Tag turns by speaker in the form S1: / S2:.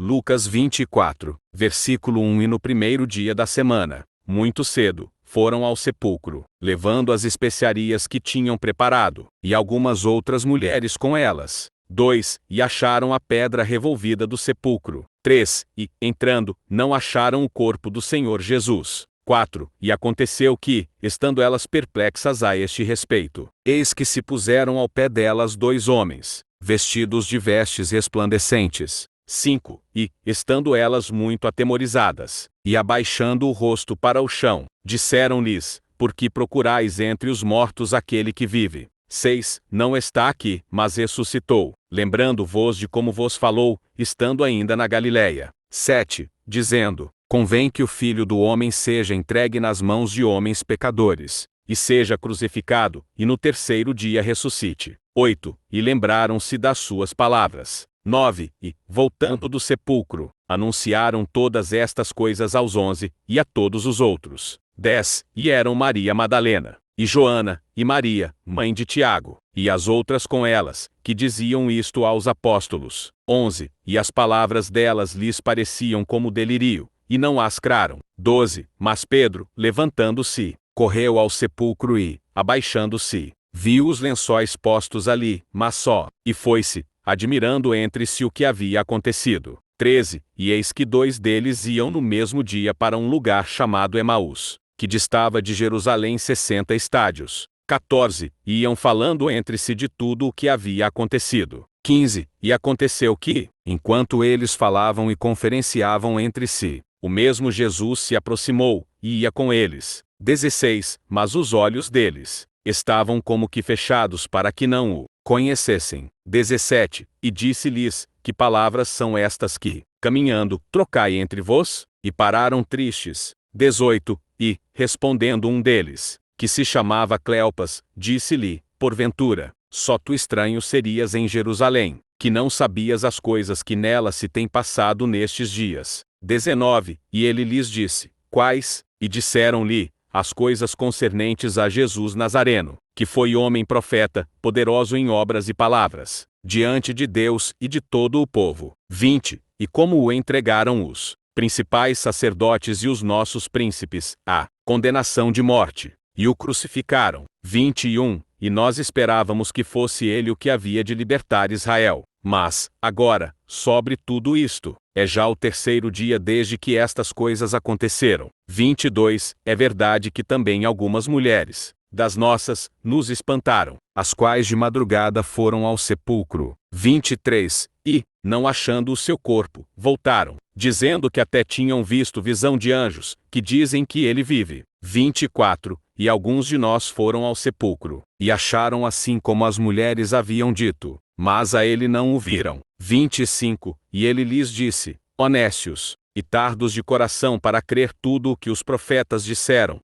S1: Lucas 24, versículo 1. E no primeiro dia da semana, muito cedo, foram ao sepulcro, levando as especiarias que tinham preparado, e algumas outras mulheres com elas. 2. E acharam a pedra revolvida do sepulcro. 3. E, entrando, não acharam o corpo do Senhor Jesus. 4. E aconteceu que, estando elas perplexas a este respeito, eis que se puseram ao pé delas 2 homens, vestidos de vestes resplandecentes. 5. E, estando elas muito atemorizadas, e abaixando o rosto para o chão, disseram-lhes: Por que procurais entre os mortos aquele que vive? 6. Não está aqui, mas ressuscitou, lembrando-vos de como vos falou, estando ainda na Galiléia. 7. Dizendo: Convém que o Filho do Homem seja entregue nas mãos de homens pecadores, e seja crucificado, e no terceiro dia ressuscite. 8. E lembraram-se das suas palavras. 9. E, voltando do sepulcro, anunciaram todas estas coisas aos 11, e a todos os outros. 10. E eram Maria Madalena, e Joana, e Maria, mãe de Tiago, e as outras com elas, que diziam isto aos apóstolos. 11. E as palavras delas lhes pareciam como delírio, e não as craram. 12. Mas Pedro, levantando-se, correu ao sepulcro e, abaixando-se, viu os lençóis postos ali, mas só, e foi-se, admirando entre si o que havia acontecido. 13. E eis que 2 deles iam no mesmo dia para um lugar chamado Emaús, que distava de Jerusalém 60 estádios. 14. E iam falando entre si de tudo o que havia acontecido. 15. E aconteceu que, enquanto eles falavam e conferenciavam entre si, o mesmo Jesus se aproximou, e ia com eles. 16. Mas os olhos deles estavam como que fechados para que não o conhecessem. 17. E disse-lhes: Que palavras são estas que, caminhando, trocai entre vós? E pararam tristes. 18. E, respondendo um deles, que se chamava Cleopas, disse-lhe: Porventura, só tu estranho serias em Jerusalém, que não sabias as coisas que nela se têm passado nestes dias. 19. E ele lhes disse: Quais? E disseram-lhe: As coisas concernentes a Jesus Nazareno, que foi homem profeta, poderoso em obras e palavras, diante de Deus e de todo o povo. 20. E como o entregaram os principais sacerdotes e os nossos príncipes à condenação de morte, e o crucificaram. 21. E nós esperávamos que fosse ele o que havia de libertar Israel. Mas, agora, sobre tudo isto, é já o terceiro dia desde que estas coisas aconteceram. 22. É verdade que também algumas mulheres, das nossas, nos espantaram, as quais de madrugada foram ao sepulcro. 23. E, não achando o seu corpo, voltaram, dizendo que até tinham visto visão de anjos, que dizem que ele vive. 24. E alguns de nós foram ao sepulcro, e acharam assim como as mulheres haviam dito, mas a ele não o viram. 25. E ele lhes disse: Honestos, e tardos de coração para crer tudo o que os profetas disseram,